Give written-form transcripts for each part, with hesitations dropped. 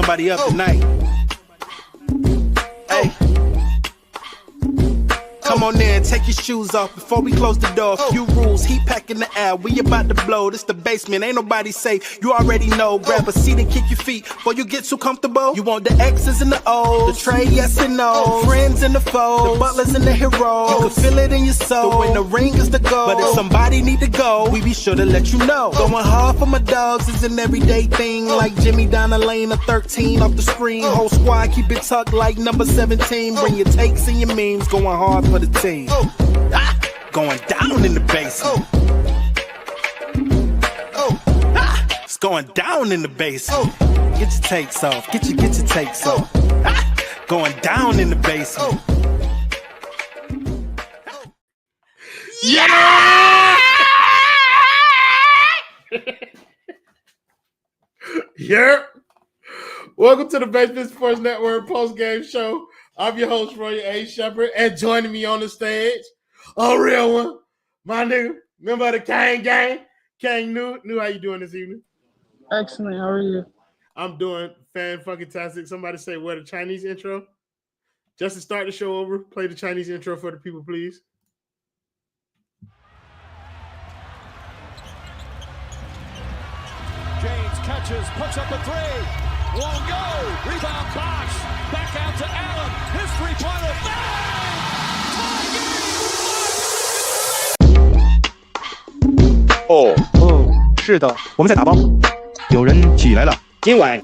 somebody up tonight. Hey. Come on in, take your shoes off before we close the door. Few rules, heat pack in the air, we about to blow. This the basement, ain't nobody safe, you already know. Grab a seat and kick your feet before you get too comfortable. You want the X's and the O's, the tray, yes and no. Friends and the foes, the butlers and the heroes. You can feel it in your soul, when the ring is the goal. But if somebody need to go, we be sure to let you know. Going hard for my dogs is an everyday thing. Like Jimmy down the lane of 13 off the screen. Whole squad keep it tucked like number 17. Bring your takes and your memes, going hard for the team. Going down in the basement. It's going down in the basement. Get your takes off. Get your takes off. Going down in the basement. Yeah! Yeah. Welcome to the Basement Sports Network Postgame Show. I'm your host, Roy A. Shepard, and joining me on the stage, a real one, my nigga, member of the Kang Gang, Kang New. How you doing this evening? Excellent. How are you? I'm doing fan-fucking-tastic. Somebody say, what, a Chinese intro? Just to start the show over, play the Chinese intro for the people, please. James catches, puts up a three. Won't go. Rebound Bosh. Back out to Allen. His three-pointer. Bang! 哦，是的，我们在打包。有人起来了，今晚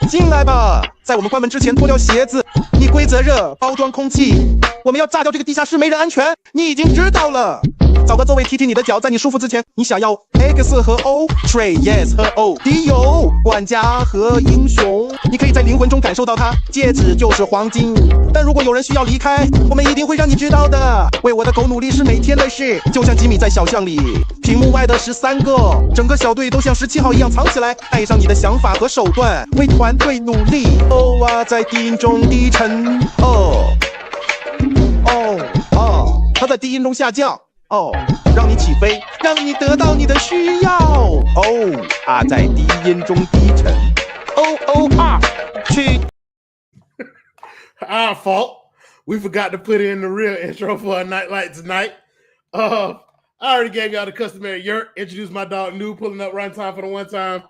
进来吧，在我们关门之前脱掉鞋子。你规则热，包装空气。我们要炸掉这个地下室，没人安全。你已经知道了。找个座位踢你的脚，在你舒服之前，你想要 X 和 O、Trey Yes 和 O、迪有管家和英雄，你可以在灵魂中感受到它。戒指就是黄金，但如果有人需要离开，我们一定会让你知道的。为我的狗努力是每天的事，就像吉米在小巷里，屏幕外的13个，整个小队都像17号一样藏起来，带上你的想法和手段，为团队努力。哦啊，在低音中低沉，它在低音中下降。让你起飞，让你得到你的需要。在低音中低沉。去。Our fault. We forgot to put in the real intro for a night like tonight. I already gave y'all the customary yurt. Introduced my dog New, pulling up right time for the one time.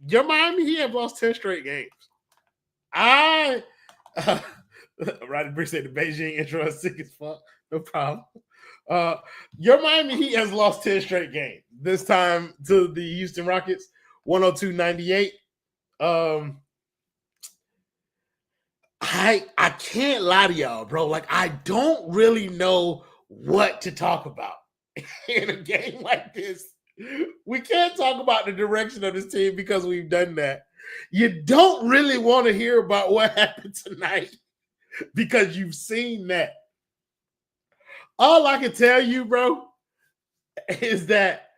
Your Miami Heat have lost 10 straight games. Right, appreciate the Beijing intro. Sick as fuck. No problem. Your Miami Heat has lost 10 straight games. This time to the Houston Rockets, 102-98. I can't lie to y'all, bro. Like, I don't really know what to talk about in a game like this. We can't talk about the direction of this team because we've done that. You don't really want to hear about what happened tonight because you've seen that. All I can tell you, bro, is that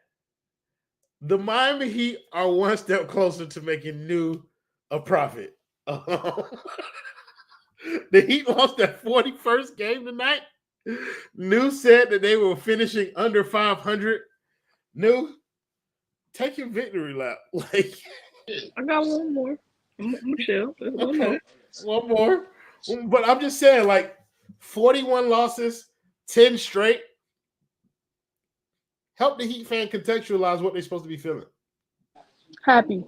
the Miami Heat are one step closer to making New a profit. The Heat lost their 41st game tonight. New said that they were finishing under 500. New, take your victory lap. Like, I got one more. Michelle. Okay. One more. But I'm just saying, like, 41 losses, 10 straight. Help the Heat fan contextualize what they're supposed to be feeling. Happy.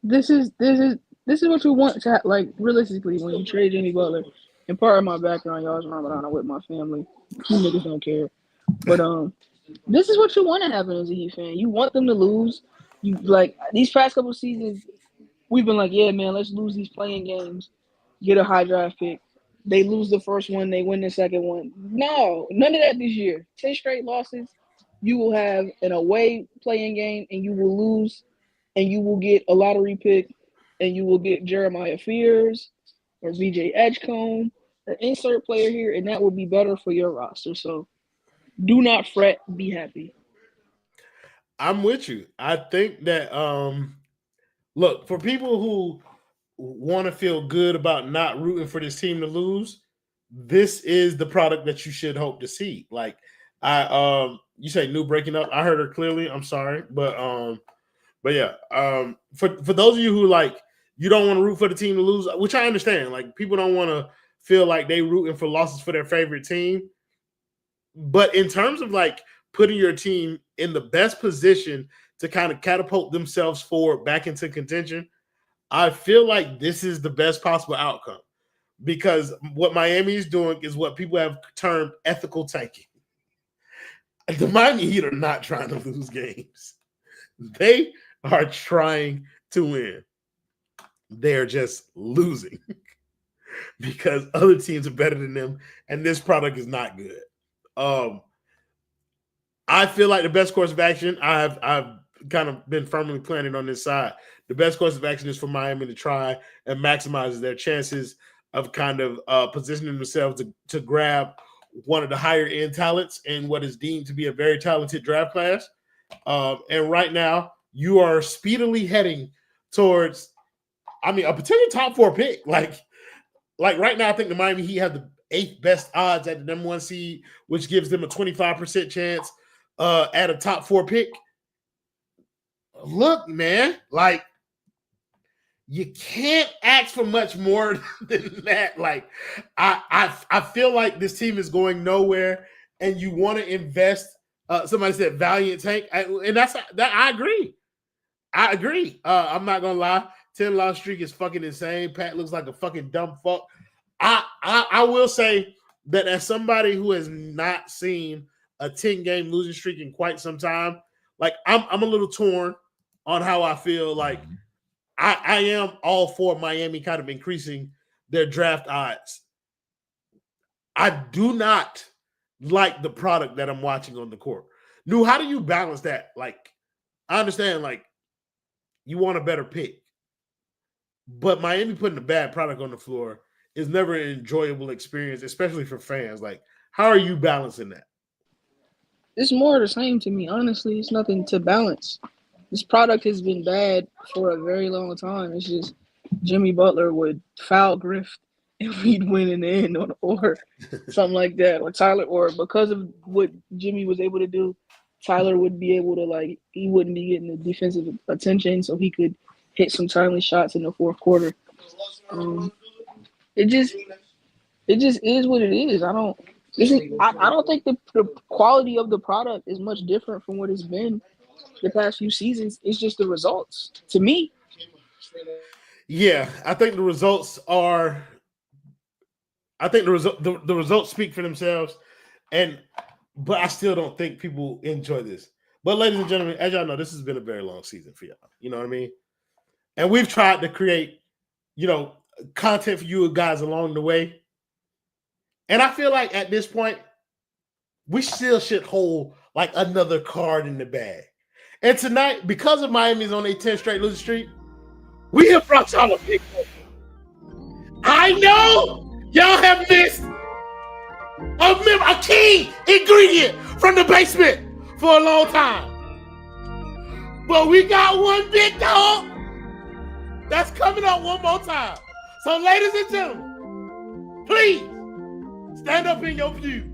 This is what you want to like realistically when you trade Jimmy Butler. And part of my background, y'all's Ramadan, I'm with my family. You niggas don't care. But this is what you want to happen as a Heat fan. You want them to lose. You like these past couple seasons, we've been like, yeah, man, let's lose these playing games, get a high draft pick. They lose the first one, they win the second one. No, none of that this year. 10 straight losses. You will have an away playing game, and you will lose, and you will get a lottery pick, and you will get Jeremiah Fears or VJ Edgecombe or insert player here, and that will be better for your roster. So do not fret. Be happy. I'm with you. I think that, look, for people who want to feel good about not rooting for this team to lose, this is the product that you should hope to see. Like, You say new breaking up. I heard her clearly. I'm sorry, but yeah. For those of you who like you don't want to root for the team to lose, which I understand. Like people don't want to feel like they rooting for losses for their favorite team. But in terms of like putting your team in the best position to kind of catapult themselves forward back into contention, I feel like this is the best possible outcome because what Miami is doing is what people have termed ethical tanking. The Miami Heat are not trying to lose games. They are trying to win. They're just losing because other teams are better than them, and this product is not good. I feel like the best course of action, I've kind of been firmly planning on this side. The best course of action is for Miami to try and maximize their chances of kind of positioning themselves to grab one of the higher end talents in what is deemed to be a very talented draft class. And right now, you are speedily heading towards, a potential top 4 pick. Like right now, I think the Miami Heat have the 8th best odds at the number 1 seed, which gives them a 25% chance at a top 4 pick. Look, man, like you can't ask for much more than that. Like I feel like this team is going nowhere, and you want to invest. Somebody said valiant tank, and that I agree. I'm not gonna lie. 10-loss streak is fucking insane. Pat looks like a fucking dumb fuck. I will say that as somebody who has not seen a 10-game losing streak in quite some time, like I'm a little torn on how I feel. Like I am all for Miami kind of increasing their draft odds. I do not like the product that I'm watching on the court. Nu, how do you balance that? Like, I understand, like, you want a better pick, but Miami putting a bad product on the floor is never an enjoyable experience, especially for fans. Like, how are you balancing that? It's more of the same to me, honestly. It's nothing to balance. This product has been bad for a very long time. It's just Jimmy Butler would foul grift and we'd win in the end or something like that. Or Tyler, or because of what Jimmy was able to do, Tyler would be able to, like, he wouldn't be getting the defensive attention, so he could hit some timely shots in the fourth quarter. It just is what it is. I don't think the quality of the product is much different from what it's been the past few seasons. It's just the results to me. Yeah, I think the results are. I think the results speak for themselves, but I still don't think people enjoy this. But ladies and gentlemen, as y'all know, this has been a very long season for y'all. You know what I mean? And we've tried to create, content for you guys along the way. And I feel like at this point, we still should hold like another card in the bag. And tonight, because of Miami's on a 10 straight losing streak, we have brought y'all a big one. I know y'all have missed a key ingredient from the basement for a long time. But we got one big dog that's coming up one more time. So, ladies and gentlemen, please stand up in your pews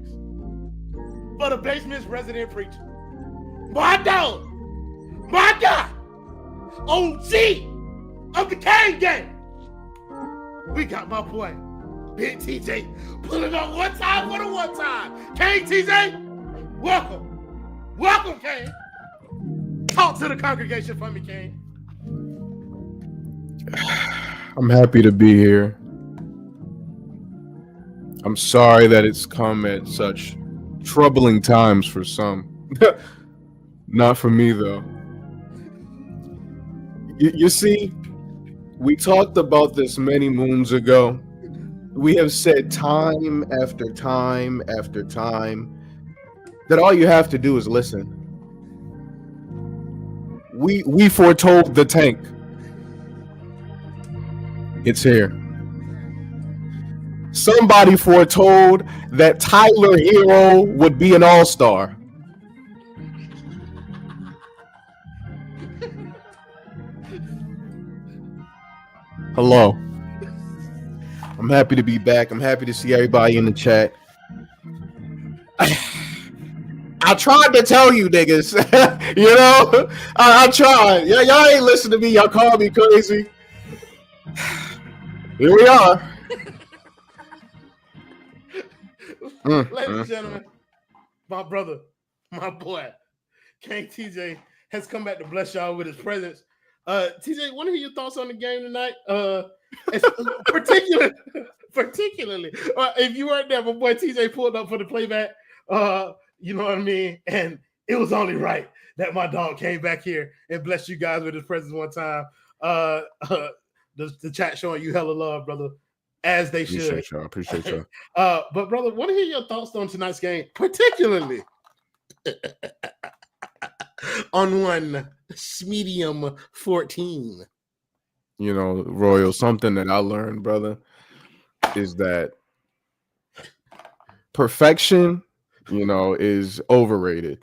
for the basement's resident preacher. My dog, my guy, OG of the Kane game. We got my boy, Big TJ, pulling up one time for the one time. Kane TJ, welcome. Welcome, Kane. Talk to the congregation for me, Kane. I'm happy to be here. I'm sorry that it's come at such troubling times for some. Not for me, though. You see, we talked about this many moons ago. We have said time after time after time that all you have to do is listen. We foretold the tank. It's here. Somebody foretold that Tyler Herro would be an all-star. Hello. I'm happy to be back. I'm happy to see everybody in the chat. I I tried to tell you niggas. You know, I tried. Y'all ain't listen to me. Y'all call me crazy. Here we are. Ladies and gentlemen, my brother, my boy, King TJ has come back to bless y'all with his presence. TJ, want to hear your thoughts on the game tonight? Particularly, if you weren't there, my boy TJ pulled up for the playback. You know what I mean? And it was only right that my dog came back here and blessed you guys with his presence one time. The chat showing you hella love, brother, as they should. Appreciate y'all. But brother, want to hear your thoughts on tonight's game, particularly on one medium 14. You know, Royal, something that I learned, brother, is that perfection, you know, is overrated.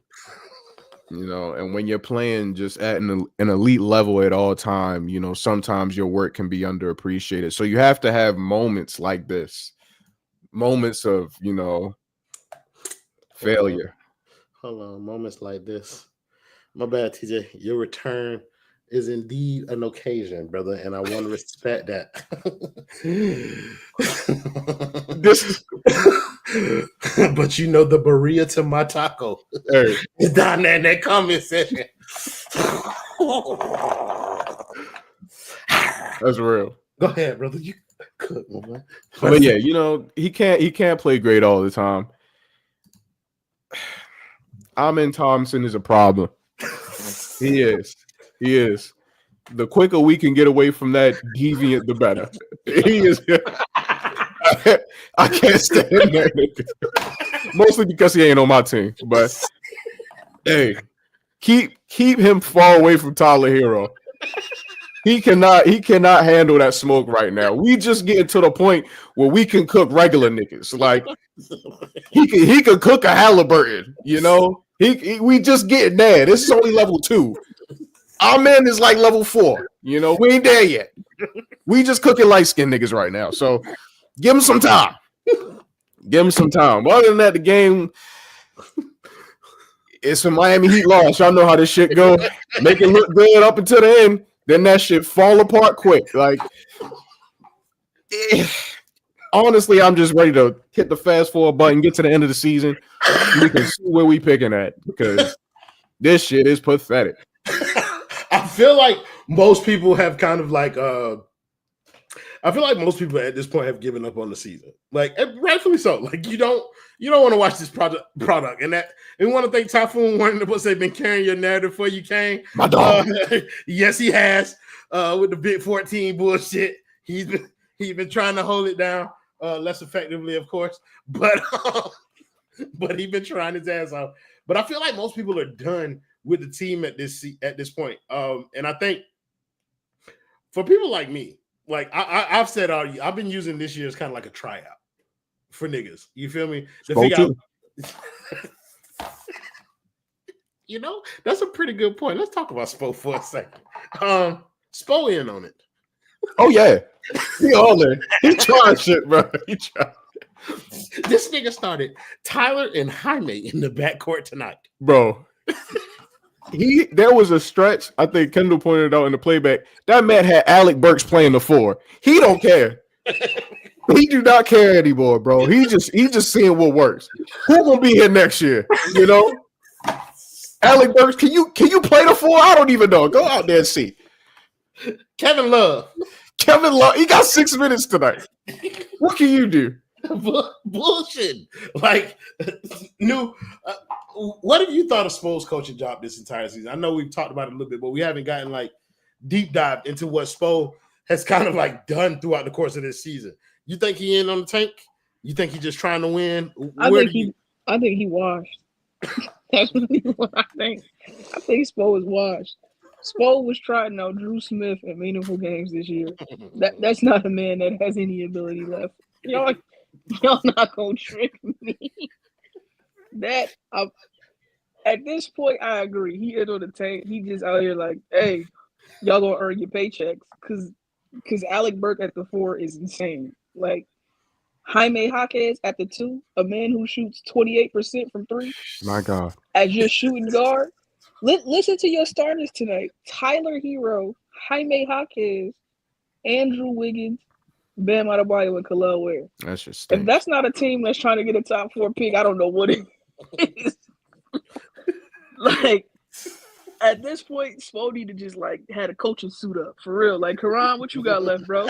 You know, and when you're playing just at an elite level at all time, you know, sometimes your work can be underappreciated. So you have to have moments like this, moments of, you know, failure. Hold on, moments like this. My bad, TJ. Your return is indeed an occasion, brother, and I want to respect that. This is but you know the Berea to my taco is down there in that comment section. That's real. Go ahead, brother. You cook, my boy. But yeah, you know, he can't play great all the time. Amen Thompson is a problem. He is. The quicker we can get away from that deviant, the better. He is. I can't stand that nigga. Mostly because he ain't on my team. But hey, keep him far away from Tyler Herro. He cannot handle that smoke right now. We just getting to the point where we can cook regular niggas. Like he could cook a Halliburton, you know. We just getting there. This is only level 2. Our man is like level 4. You know, we ain't there yet. We just cooking light-skinned niggas right now. So give him some time. Give him some time. But other than that, the game it's a Miami Heat loss. Y'all know how this shit go. Make it look good up until the end. Then that shit fall apart quick. Like, honestly, I'm just ready to hit the fast forward button, get to the end of the season. We can see where we picking at because this shit is pathetic. I feel like most people have kind of like I feel like most people at this point have given up on the season. Like, rightfully so. Like, you don't want to watch this product, and we want to thank Typhoon Warren because they've been carrying your narrative for you, Kane. My dog. Yes, he has. With the Big 14 bullshit, he's been trying to hold it down less effectively, of course, but he's been trying his ass off. But I feel like most people are done with the team at this point, and I think for people like me. Like I've said all I've been using this year as kind of like a tryout for niggas. You feel me? To figure out, you know, that's a pretty good point. Let's talk about Spo for a second. Spo in on it. Oh yeah. He all in. He trying shit, bro. He trying. This nigga started Tyler and Jaime in the backcourt tonight. Bro. There was a stretch, I think Kendall pointed out in the playback. That man had Alec Burks playing the 4. He don't care. He do not care anymore, bro. He just seeing what works. Who gonna be here next year? You know? Alec Burks, can you play the 4? I don't even know. Go out there and see. Kevin Love, he got 6 minutes tonight. What can you do? Bullshit. Like, what have you thought of Spo's coaching job this entire season? I know we've talked about it a little bit, but we haven't gotten like deep dive into what Spo has kind of like done throughout the course of this season. You think he in on the tank? You think he's just trying to win? I think he washed. That's really what I think. I think Spo is washed. Spo was trying out Drew Smith in meaningful games this year. That's not a man that has any ability left. Y'all not gonna trick me. At this point, I agree. He is on the tank. He just out here like, hey, y'all gonna earn your paychecks because Alec Burke at the 4 is insane. Like, Jaime Jaquez at the 2, a man who shoots 28% from 3 My God. as your shooting guard. Listen to your starters tonight: Tyler Herro, Jaime Jaquez, Andrew Wiggins, Bam Adebayo, and Khalil Ware. That's just If stinks. that's not a team that's trying to get a top 4 pick, I don't know what it is. Like, at this point, Spo need to just like had a coaching suit up for real. Like, Karan, what you got left, bro?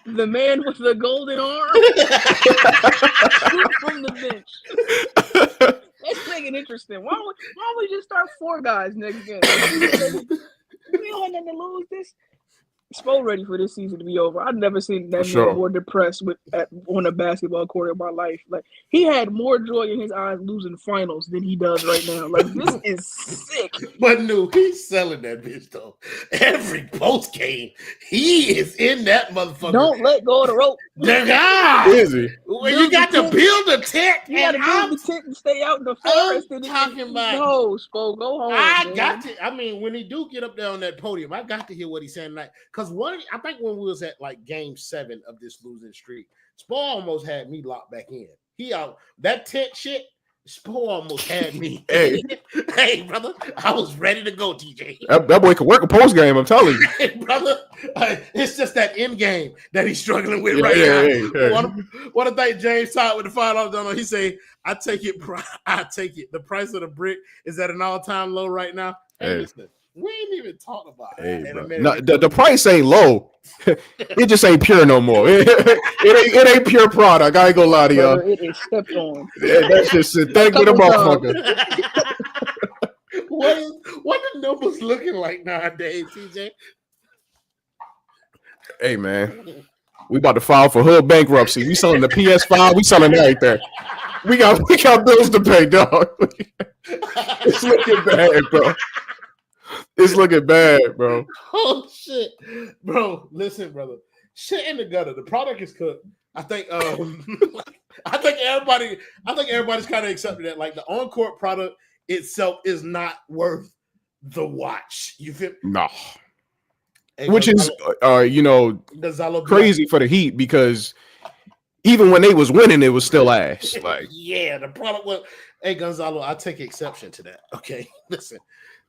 The man with the golden arm from the bench. Let's make it interesting. Why don't we just start 4 guys next game? We don't have nothing to lose. This Spo ready for this season to be over. I've never seen that man more depressed on a basketball court in my life. Like, he had more joy in his eyes losing finals than he does right now. Like, this is sick. But no, he's selling that bitch though. Every post game, he is in that motherfucker. Don't let go of the rope. Is he? Well, you got to build a tent. You got to build the tent and stay out in the forest. I'm talking about. No, Spo, go home. I got to. I mean, when he do get up there on that podium, I got to hear what he's saying tonight. Because I think when we was at like game 7 of this losing streak, Spo almost had me locked back in. That tent shit. Spo almost had me. Hey, brother, I was ready to go, TJ. That boy can work a post game. I'm telling you, hey, brother. It's just that end game that he's struggling with right now. Hey. Want to thank James Todd with the $5. He say, "I take it. I take it. The price of the brick is at an all-time low right now." Hey, listen, we ain't even talking about it. No, the price ain't low. It just ain't pure no more. It ain't pure product. I ain't gonna lie to y'all. It is stepped on. That's just synthetic with a motherfucker. What the numbers looking like nowadays, TJ? Hey man, we about to file for hood bankruptcy. We selling the PS5. We selling everything. We got bills to pay, dog. It's looking bad, bro. It's looking bad, bro. Oh shit, bro. Listen, brother. Shit in the gutter. The product is cooked. I think everybody's kind of accepted that. Like, the on-court product itself is not worth the watch. You feel? No. Which is crazy for the Heat, because even when they was winning, it was still ass. Like, yeah, the product was. Hey, Gonzalo, I take exception to that. Okay, listen.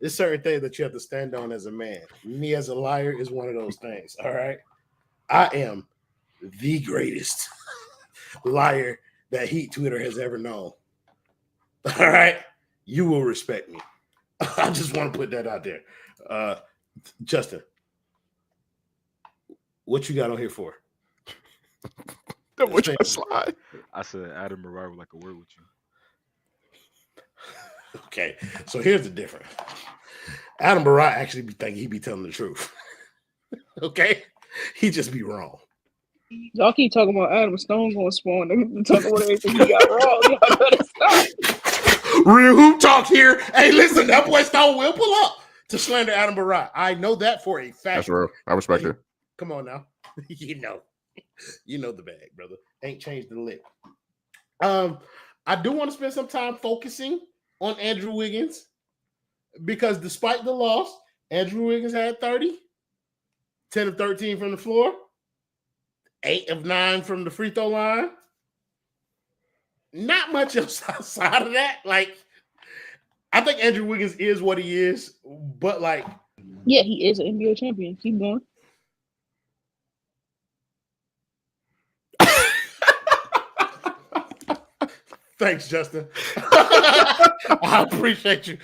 There's certain things that you have to stand on as a man. Me as a liar is one of those things. All right. I am the greatest liar that Heat Twitter has ever known. All right. You will respect me. I just want to put that out there. Justin, what you got on here for? Which slide? I said Adam Barrera would like a word with you. Okay, so here's the difference. Adam Barrera actually think he be telling the truth. Okay, he just be wrong. Y'all keep talking about Adam Stone going to spawn. They talking about everything he got wrong. Y'all better stop. Real hoop talk here. Hey, listen, that boy Stone will pull up to slander Adam Barrera. I know that for a fact. That's real. I respect it. Come on now, you know the bag, brother. Ain't changed the lick. I do want to spend some time focusing on Andrew Wiggins, because despite the loss, Andrew Wiggins had 30, 10 of 13 from the floor, 8 of 9 from the free throw line. Not much else outside of that. Like, I think Andrew Wiggins is what he is, but like, yeah, he is an NBA champion. Keep going. Thanks, Justin. I appreciate you.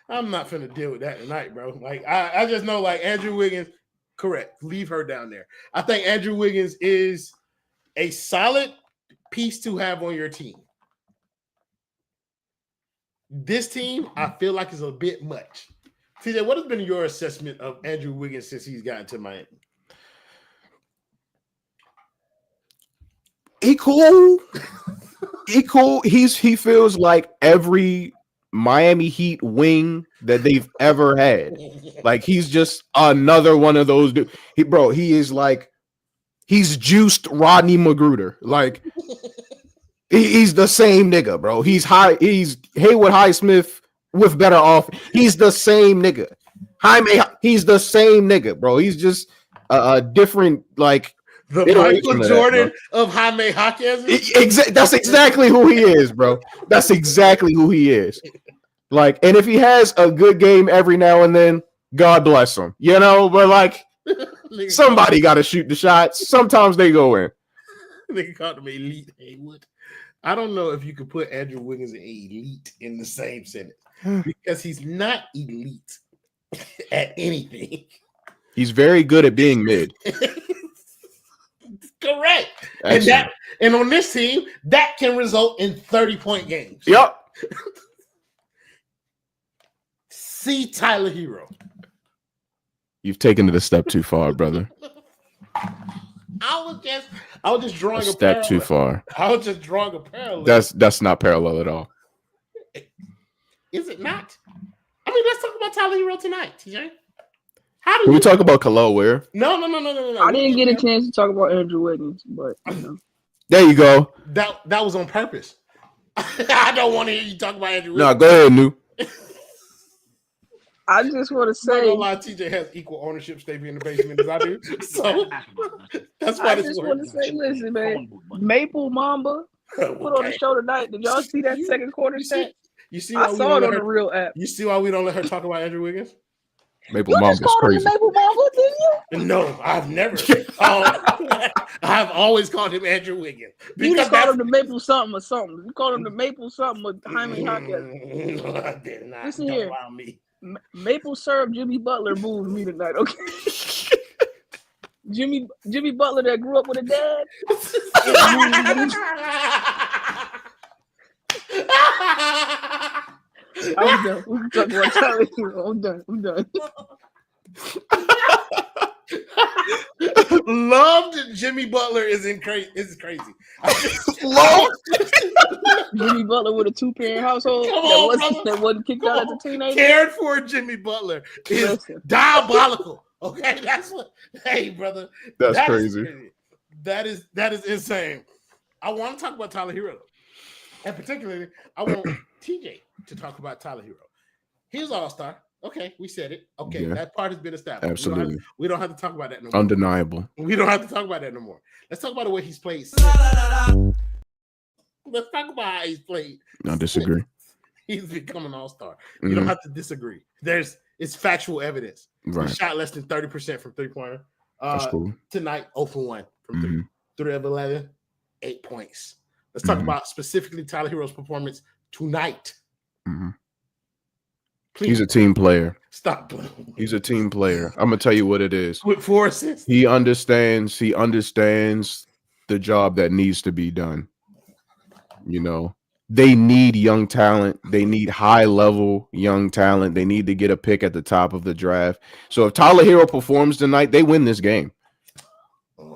I'm not finna deal with that tonight, bro. Like, I just know, like, Andrew Wiggins, correct. Leave her down there. I think Andrew Wiggins is a solid piece to have on your team. This team, I feel like, is a bit much. TJ, what has been your assessment of Andrew Wiggins since he's gotten to Miami? He cool. He cool. He feels like every Miami Heat wing that they've ever had. Like, he's just another one of those dudes. He is like, he's juiced Rodney Magruder. Like, he's the same nigga, bro. He's Haywood Highsmith with better off. He's the same nigga. Jaime, he's the same nigga, bro. He's just a different, like, The They don't reach Michael into that, Jordan of Jaime Jaquez. That's exactly who he is, bro. That's exactly who he is. Like, and if he has a good game every now and then, God bless him. You know, but like somebody got to shoot the shots. Sometimes they go in. They called him Elite Haywood. I don't know if you could put Andrew Wiggins and elite in the same sentence because he's not elite at anything. He's very good at being mid. Correct. And on this team, that can result in 30-point games. Yep. See Tyler Herro. You've taken it a step too far, brother. I was just drawing A step too far. I was just drawing a parallel. That's not parallel at all. Is it not? I mean, let's talk about Tyler Herro tonight, TJ. Can we talk about Khalil Ware? No. I didn't get a chance to talk about Andrew Wiggins, but you know. There you go. That was on purpose. I don't want to hear you talk about Andrew Wiggins. No, go ahead, Nu. I just want to Not say, gonna lie, TJ has equal ownership stake in the basement as I do. So that's why I this just want to works. say, listen, man, Maple Mamba put on the show tonight. Did y'all see that second quarter set? You see I why we saw don't it let on the her, real app. you see why we don't let her talk about Andrew Wiggins? Maple You Mamba's just called him crazy. the Maple Mamba, didn't you? No, I've never. I've always called him Andrew Wiggins. You just called him the Maple something or something. You called him the Maple something with Jaime Jaquez. No, I did not. Listen Don't here. allow me. Maple syrup Jimmy Butler moved me tonight, okay? Jimmy Butler that grew up with a dad. I'm done. We can talk about Tyler Herro. I'm done. Loved Jimmy Butler is crazy. Lord. Jimmy Butler with a 2-parent household that wasn't kicked out as a teenager. Cared for Jimmy Butler is diabolical. Okay, that's what. Hey, brother, That's crazy. That is insane. I want to talk about Tyler Herro, and particularly, I want TJ to talk about Tyler Herro. He's All-Star. Okay, we said it. Okay, that part has been established. Absolutely. We don't have to talk about that no more. Undeniable. We don't have to talk about that no more. Let's talk about the way he's played. Let's talk about how he's played. I disagree. He's become an all-star. You don't have to disagree. It's factual evidence. Right. He shot less than 30% from three-pointer. That's cool. Tonight, 0 for 1 from 3. 3 of 11, 8 points. Let's talk about specifically Tyler Herro's performance tonight. Please. He's a team player. Stop playing. He's a team player. I'm gonna tell you what it is. With 4 assists. He understands the job that needs to be done. You know, they need young talent. They need high-level young talent. They need to get a pick at the top of the draft. So if Tyler Herro performs tonight, they win this game.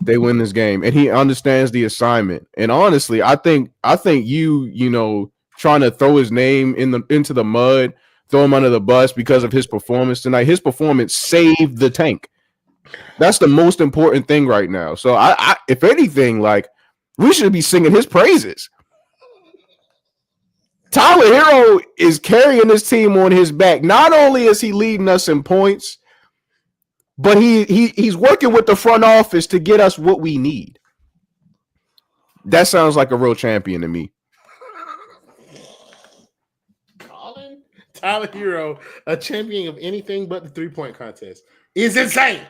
They win this game, and he understands the assignment. And honestly, I think you know, trying to throw his name into the mud, throw him under the bus because of his performance tonight. His performance saved the tank. That's the most important thing right now. So I if anything, like, we should be singing his praises. Tyler Herro is carrying this team on his back. Not only is he leading us in points, but he's working with the front office to get us what we need. That sounds like a real champion to me. Calling Tyler Herro a champion of anything but the 3-point contest is insane.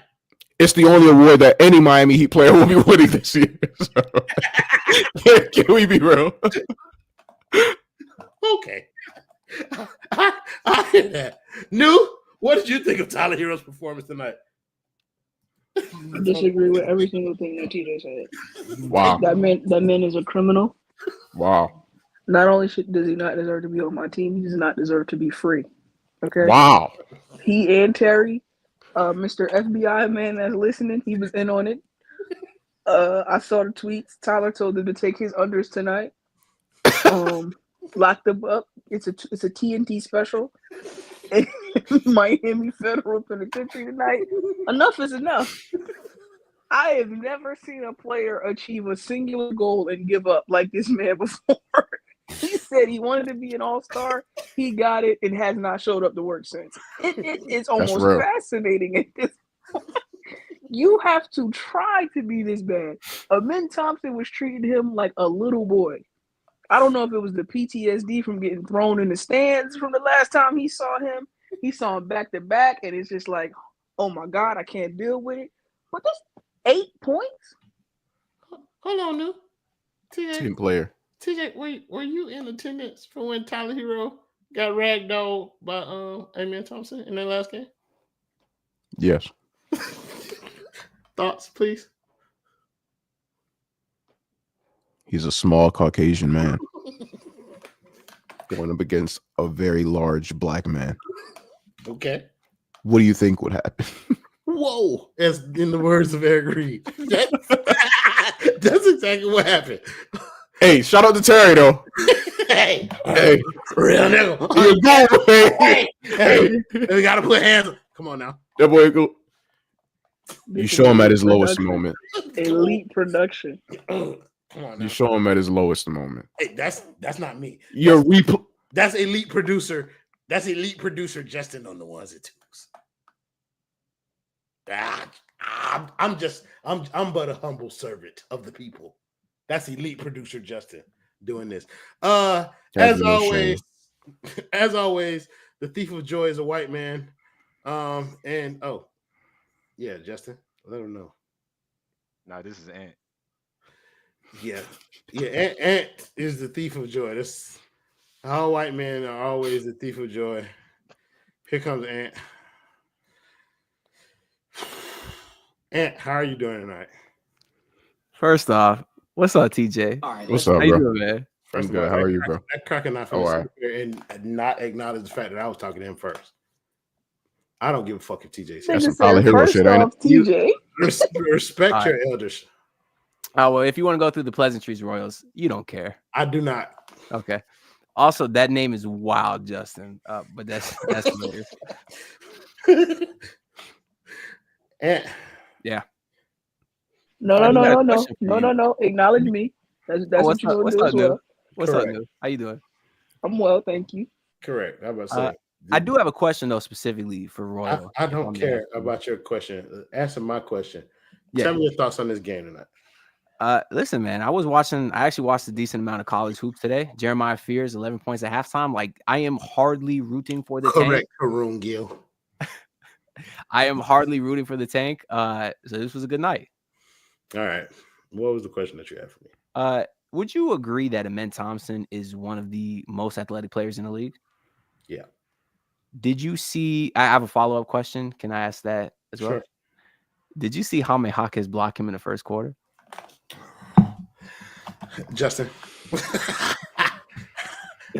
It's the only award that any Miami Heat player will be winning this year. So, can we be real? Okay. I hear that. Nu, what did you think of Tyler Herro's performance tonight? I disagree with every single thing that TJ said. Wow. That man is a criminal. Wow. Not only does he not deserve to be on my team, he does not deserve to be free. Okay. Wow. He and Terry, Mr. FBI man that's listening, he was in on it. I saw the tweets. Tyler told him to take his unders tonight. Lock them up. It's a TNT special. Miami Federal Penitentiary tonight. Enough is enough. I have never seen a player achieve a singular goal and give up like this man before. He said he wanted to be an all-star. He got it and has not showed up to work since. It's almost fascinating at this point. You have to try to be this bad. Amen Thompson was treating him like a little boy. I don't know if it was the PTSD from getting thrown in the stands from the last time he saw him. He saw him back to back, and it's just like, oh my God, I can't deal with it. But that's 8 points. Hold on, now. Team player. TJ, were you in attendance for when Tyler Herro got ragdolled by Amen Thompson in that last game? Yes. Thoughts, please. He's a small Caucasian man going up against a very large black man. Okay. What do you think would happen? Whoa, as in the words of Eric Reed. That's exactly what happened. Hey, shout out to Terry though. Hey, real nigga. Hey, we gotta put hands. Come on now. That boy go. You show him at his lowest moment. Elite production. Come on now. You show him at his lowest moment. Hey, that's not me. That's elite producer. That's elite producer Justin on the ones and twos. I'm but a humble servant of the people. That's elite producer Justin doing this. As always, the thief of joy is a white man. And yeah, Justin, let him know. Nah, this is Ant. Yeah, Ant is the thief of joy. That's all white men are always the thief of joy. Here comes Ant. Ant, how are you doing tonight? First off, what's up, TJ? What's up, How you bro? doing, man? I'm good. How are you, bro? That cracker not finna sit here and not acknowledge the fact that I was talking to him first. I don't give a fuck if TJ That's says some Tyler Herro shit, ain't it? TJ. Respect your elders. Oh, well, if you want to go through the pleasantries, Royals, you don't care. I do not. Okay. Also, that name is wild, Justin. But that's hilarious. Ant. Yeah. No. Acknowledge me. That's what you're going to do as well. What's up, dude? How you doing? I'm well, thank you. Correct. I was about to say. I do have a question, though, specifically for Royal. I don't care about your question. Answer my question. Tell me your thoughts on this game tonight. Listen, man, I actually watched a decent amount of college hoops today. Jeremiah Fears, 11 points at halftime. Like, I am hardly rooting for the Correct, tank. Karoon Gill. I am hardly rooting for the tank. So this was a good night. All right. What was the question that you had for me? Would you agree that Amen Thompson is one of the most athletic players in the league? Yeah. Did you see? I have a follow-up question. Can I ask that as well? Sure. Did you see Jaime Jaquez block him in the first quarter? Justin,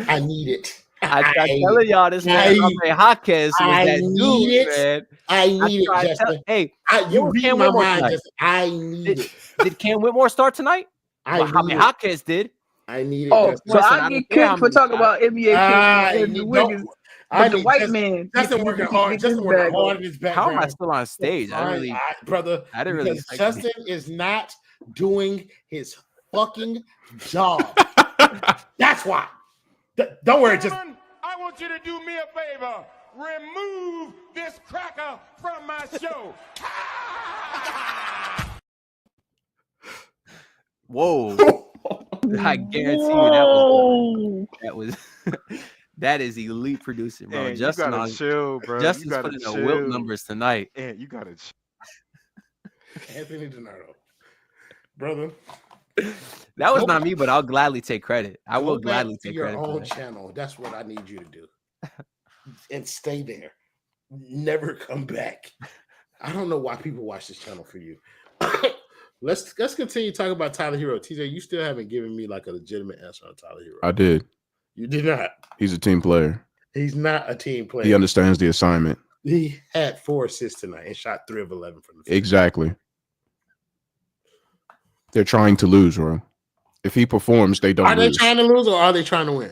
I need it. I tried telling y'all this man, Jaime Jaquez was that dude, man. I need it, Justin. Hey, you read my mind, Justin. I need it. Did Cam Whitmore start tonight? Jaime Jaquez did. I need it. Oh, so I get kicked for talking about NBA and Wiggins. But the white man Justin working hard. Justin working hard in his background. How am I still on stage? Brother, I didn't really. Justin is not doing his fucking job. That's why. Don't worry. Just I want you to do me a favor. Remove this cracker from my show. Whoa! I guarantee you that was that is elite producing, bro. Man, Justin, you gotta chill, bro. Justin's putting the Wilt numbers tonight. And you gotta Anthony DiNardo, brother. That was not me, but I'll gladly take credit. I will gladly take your credit. Own channel. That's what I need you to do, and stay there. Never come back. I don't know why people watch this channel for you. Let's continue talking about Tyler Herro. TJ, you still haven't given me like a legitimate answer on Tyler Herro. I did. You did not. He's a team player. He's not a team player. He understands the assignment. He had 4 assists tonight and shot 3 of 11 from the field. Exactly. They're trying to lose, bro. If he performs, they don't lose. Are they trying to lose or are they trying to win?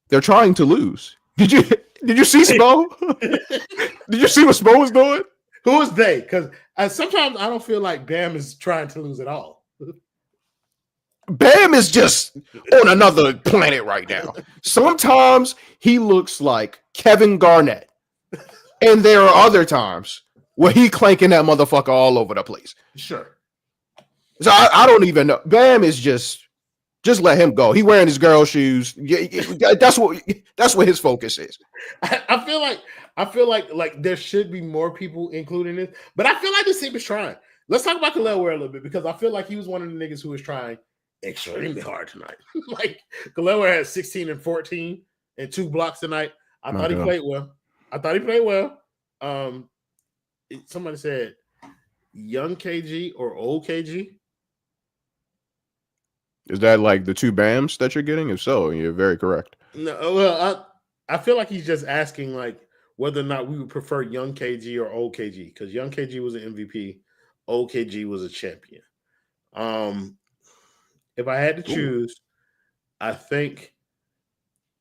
They're trying to lose. Did you see Spo? Did you see what Spo was doing? Who is they? Because sometimes I don't feel like Bam is trying to lose at all. Bam is just on another planet right now. Sometimes he looks like Kevin Garnett. And there are other times where he clanking that motherfucker all over the place. Sure. So I don't even know. Bam is just let him go. He wearing his girl shoes. That's what his focus is. I feel like there should be more people including this, but I feel like this team is trying. Let's talk about Khalil Ware a little bit because I feel like he was one of the niggas who was trying extremely hard tonight. Like Khalil Ware had 16 and 14 and 2 blocks tonight. I thought he played well. Somebody said young KG or old KG. Is that like the 2 BAMs that you're getting? If so, you're very correct. No, well, I feel like he's just asking like whether or not we would prefer young KG or old KG because young KG was an MVP, old KG was a champion. If I had to choose, I think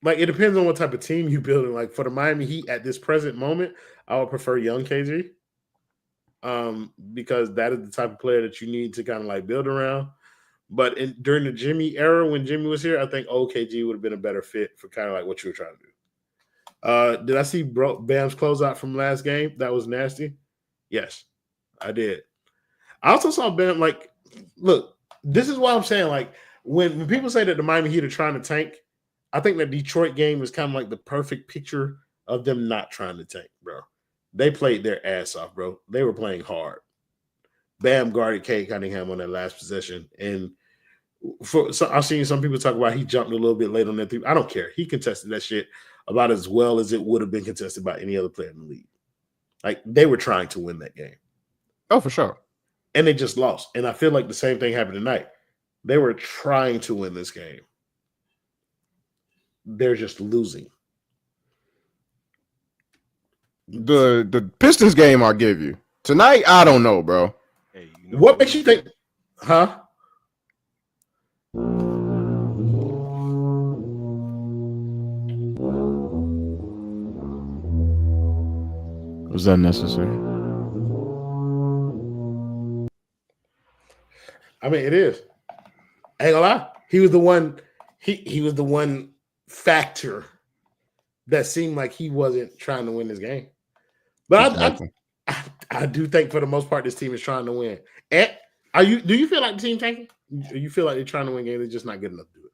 like it depends on what type of team you're building. Like for the Miami Heat at this present moment, I would prefer young KG. Because that is the type of player that you need to kind of like build around. But during the Jimmy era, when Jimmy was here, I think OKG would have been a better fit for kind of like what you were trying to do. Did I see Bam's closeout from last game? That was nasty. Yes, I did. I also saw Bam like, look, this is why I'm saying like when people say that the Miami Heat are trying to tank, I think the Detroit game is kind of like the perfect picture of them not trying to tank, bro. They played their ass off, bro. They were playing hard. Bam guarded Cade Cunningham on that last possession. And I've seen some people talk about he jumped a little bit late on that three. I don't care. He contested that shit about as well as it would have been contested by any other player in the league. Like, they were trying to win that game. Oh, for sure. And they just lost. And I feel like the same thing happened tonight. They were trying to win this game. They're just losing. The Pistons game I'll give you. Tonight, I don't know, bro. Hey, what makes you think? Huh? Was that necessary? I mean, it is. I ain't gonna lie. He was the one. He was the one factor that seemed like he wasn't trying to win this game. But I do think for the most part this team is trying to win. And do you feel like the team tanking? Or you feel like they're trying to win games, they're just not good enough to do it?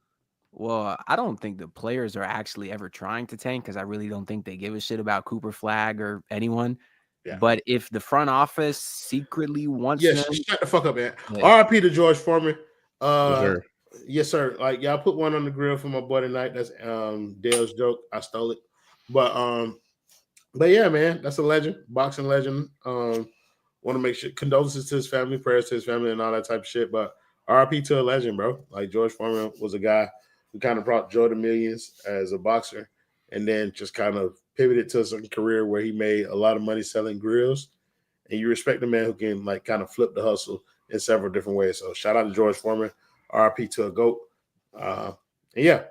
Well, I don't think the players are actually ever trying to tank because I really don't think they give a shit about Cooper Flag or anyone. Yeah. But if the front office secretly wants them, shut the fuck up, man. Yeah. RIP to George Foreman. Yes, sir. Like, y'all put one on the grill for my boy tonight. That's Dale's joke. I stole it. But yeah, man, that's a legend, boxing legend. Want to make sure condolences to his family, prayers to his family, and all that type of shit. But RIP to a legend, bro. Like, George Foreman was a guy who kind of brought joy to millions as a boxer, and then just kind of pivoted to a career where he made a lot of money selling grills. And you respect a man who can like kind of flip the hustle in several different ways. So shout out to George Foreman. RIP to a GOAT. And yeah,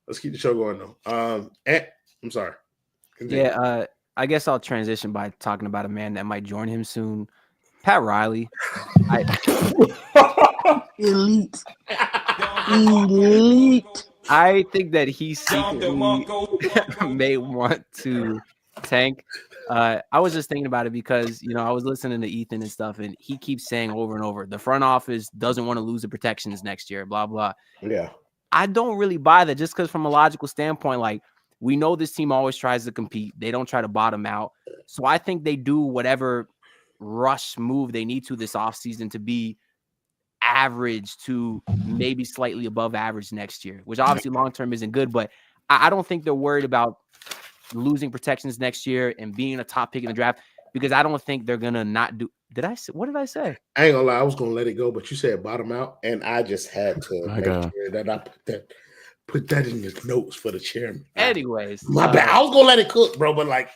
let's keep the show going though. I'm sorry. Continue. Yeah, I guess I'll transition by talking about a man that might join him soon, Pat Riley. Elite. I think that he secretly may want to tank. I was just thinking about it because, I was listening to Ethan and stuff, and he keeps saying over and over, the front office doesn't want to lose the protections next year, blah, blah. Yeah. I don't really buy that just because from a logical standpoint, like, we know this team always tries to compete. They don't try to bottom out. So I think they do whatever rush move they need to this offseason to be average to maybe slightly above average next year, which obviously long-term isn't good, but I don't think they're worried about losing protections next year and being a top pick in the draft because I don't think they're going to not do. What did I say? I ain't gonna lie. I was going to let it go, but you said bottom out, and I just had to make sure that I put that in the notes for the chairman. Anyways. My bad. I was going to let it cook, bro, but like.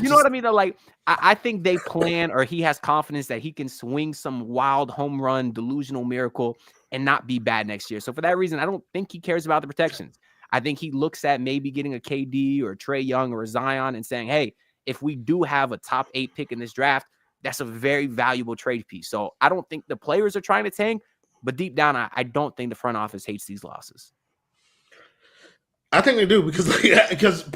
You know what I mean? Though, like, I think they plan or he has confidence that he can swing some wild home run, delusional miracle and not be bad next year. So for that reason, I don't think he cares about the protections. I think he looks at maybe getting a KD or Trae Young or a Zion and saying, hey, if we do have a top 8 pick in this draft, that's a very valuable trade piece. So I don't think the players are trying to tank, but deep down, I don't think the front office hates these losses. I think they do because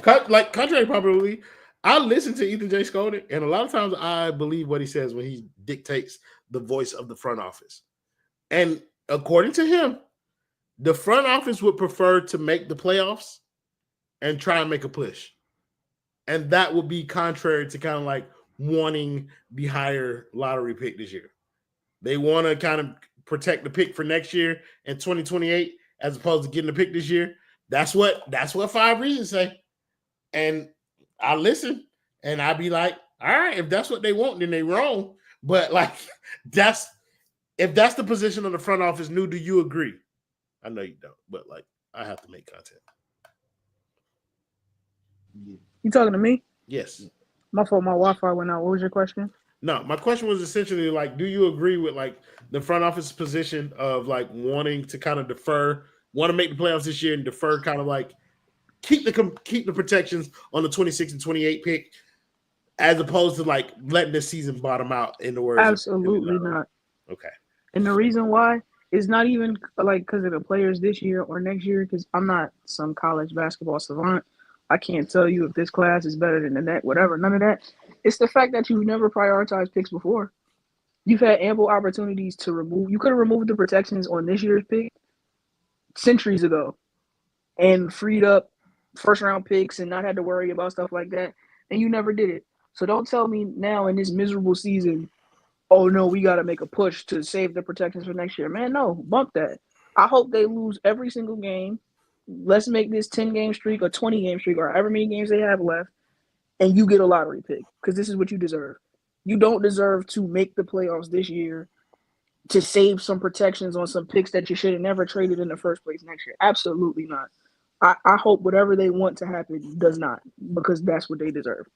contrary probably, I listen to Ethan J. Skolnick, and a lot of times I believe what he says when he dictates the voice of the front office. And according to him, the front office would prefer to make the playoffs and try and make a push. And that would be contrary to kind of like wanting the higher lottery pick this year. They want to kind of protect the pick for next year in 2028 as opposed to getting the pick this year. That's what 5 reasons say. And I listen and I be like, all right, if that's what they want, then they wrong. But like if that's the position of the front office, do you agree? I know you don't, but like I have to make content. You talking to me? Yes. My fault, my Wi-Fi went out. What was your question? No, my question was essentially like, do you agree with like the front office position of like wanting to kind of want to make the playoffs this year and defer, kind of like keep the protections on the 26 and 28 pick, as opposed to like letting this season bottom out in the words? Absolutely not. Okay. And the reason why is not even like because of the players this year or next year, because I'm not some college basketball savant. I can't tell you if this class is better than the next, whatever, none of that. It's the fact that you've never prioritized picks before. You've had ample opportunities to remove. You could have removed the protections on this year's pick centuries ago and freed up first-round picks and not had to worry about stuff like that, and you never did it. So don't tell me now in this miserable season, oh, no, we got to make a push to save the protections for next year. Man, no, bump that. I hope they lose every single game. Let's make this 10-game streak or 20-game streak or however many games they have left, and you get a lottery pick because this is what you deserve. You don't deserve to make the playoffs this year to save some protections on some picks that you should have never traded in the first place next year. Absolutely not. I hope whatever they want to happen does not, because that's what they deserve.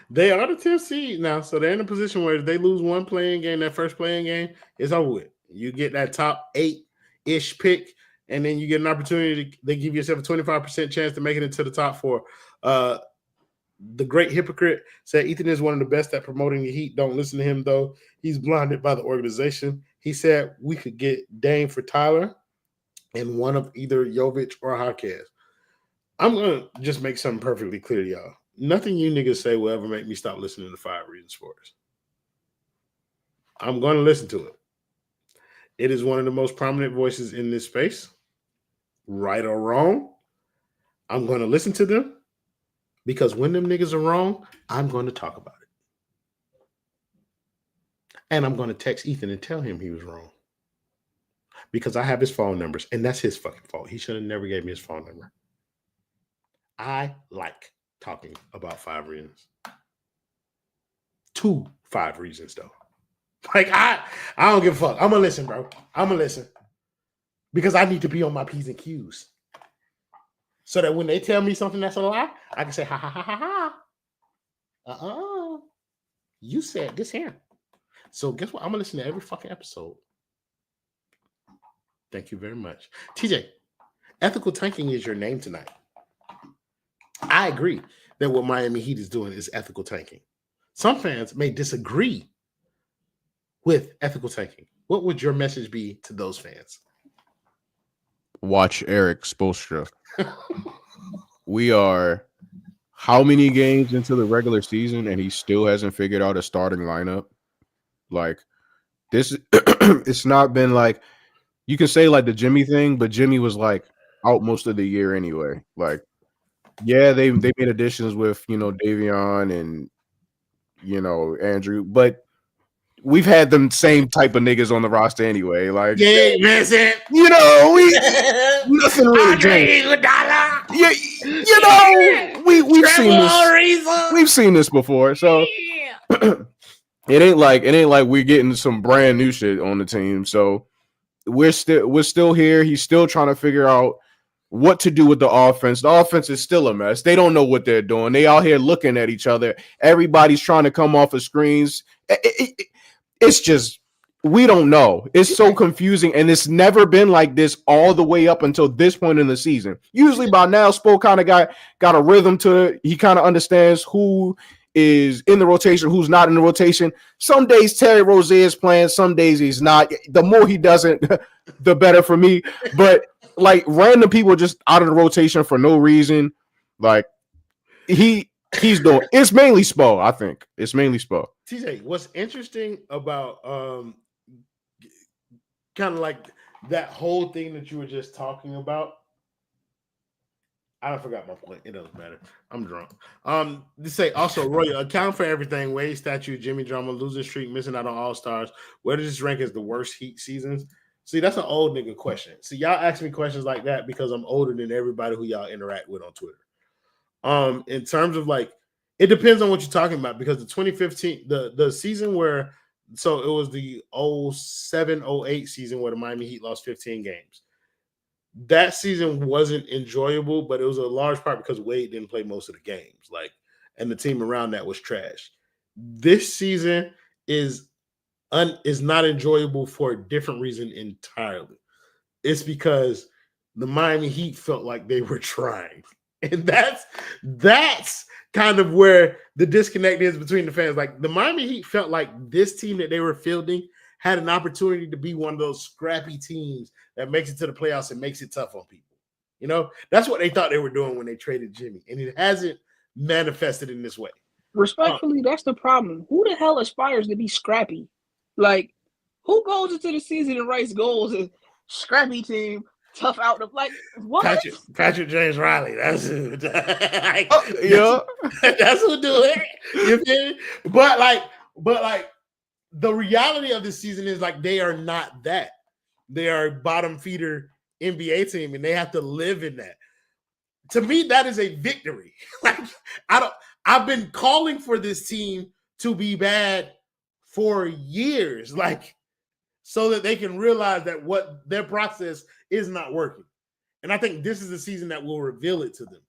They are the 10th seed now, so they're in a position where if they lose one playing game, that first playing game, it's over with. You get that top 8-ish pick, and then you get an opportunity. They give yourself a 25% chance to make it into the top 4. The great hypocrite said Ethan is one of the best at promoting the Heat. Don't listen to him, though. He's blinded by the organization. He said we could get Dame for Tyler and one of either Jovic or Jaquez. I'm going to just make something perfectly clear to y'all. Nothing you niggas say will ever make me stop listening to 5 Reasons Sports. I'm going to listen to it. It is one of the most prominent voices in this space. Right or wrong, I'm going to listen to them because when them niggas are wrong, I'm going to talk about it. And I'm going to text Ethan and tell him he was wrong because I have his phone numbers, and that's his fucking fault. He should have never gave me his phone number. I like talking about 5 reasons. 2 5 reasons, though. Like, I don't give a fuck. I'm going to listen, bro. I'm going to listen. Because I need to be on my P's and Q's. So that when they tell me something that's a lie, I can say, ha, ha, ha, ha, ha. You said this here. So guess what? I'm going to listen to every fucking episode. Thank you very much. TJ, ethical tanking is your name tonight. I agree that what Miami Heat is doing is ethical tanking. Some fans may disagree with ethical tanking. What would your message be to those fans? Watch Eric Spoelstra. We are how many games into the regular season and he still hasn't figured out a starting lineup? Like this, it's not been like you can say like the Jimmy thing, but Jimmy was like out most of the year anyway. Like, yeah, they made additions with Davion and Andrew, but we've had them same type of niggas on the roster anyway. Like, yeah, Vincent. We nothing really changed. Yeah, we've seen this. We've seen this before. So it ain't like we're getting some brand new shit on the team. So we're still here. He's still trying to figure out what to do with the offense. The offense is still a mess. They don't know what they're doing. They out here looking at each other. Everybody's trying to come off of screens. It's just, we don't know. It's so confusing, and it's never been like this all the way up until this point in the season. Usually by now, Spo kind of got a rhythm to it. He kind of understands who is in the rotation, who's not in the rotation. Some days Terry Rozier is playing, some days he's not. The more he doesn't, the better for me. But like random people just out of the rotation for no reason. Like he's doing. It's mainly Spo, I think. It's mainly Spo. TJ, what's interesting about kind of like that whole thing that you were just talking about? I forgot my point. It doesn't matter. I'm drunk. To say also, Roy, account for everything. Wade statue, Jimmy Drama, losing streak, missing out on All Stars. Where does this rank as the worst Heat seasons? See, that's an old nigga question. See, y'all ask me questions like that because I'm older than everybody who y'all interact with on Twitter. In terms of like, it depends on what you're talking about because the 2015, the season where, so it was the 07-08 season where the Miami Heat lost 15 games. That season wasn't enjoyable, but it was a large part because Wade didn't play most of the games, and the team around that was trash. This season is not enjoyable for a different reason entirely. It's because the Miami Heat felt like they were trying, and that's kind of where the disconnect is between the fans. Like the Miami Heat felt like this team that they were fielding had an opportunity to be one of those scrappy teams that makes it to the playoffs and makes it tough on people. You know, that's what they thought they were doing when they traded Jimmy, and it hasn't manifested in this way. Respectfully, that's the problem. Who the hell aspires to be scrappy? Like, who goes into the season and writes goals as scrappy team, tough out of what? Patrick James Riley. That's who. Yeah, that's who do it. You feel me? But the reality of this season is they are not that. They are a bottom feeder NBA team, and they have to live in that. To me, that is a victory. I've been calling for this team to be bad for years, so that they can realize that what their process is not working. And I think this is the season that will reveal it to them.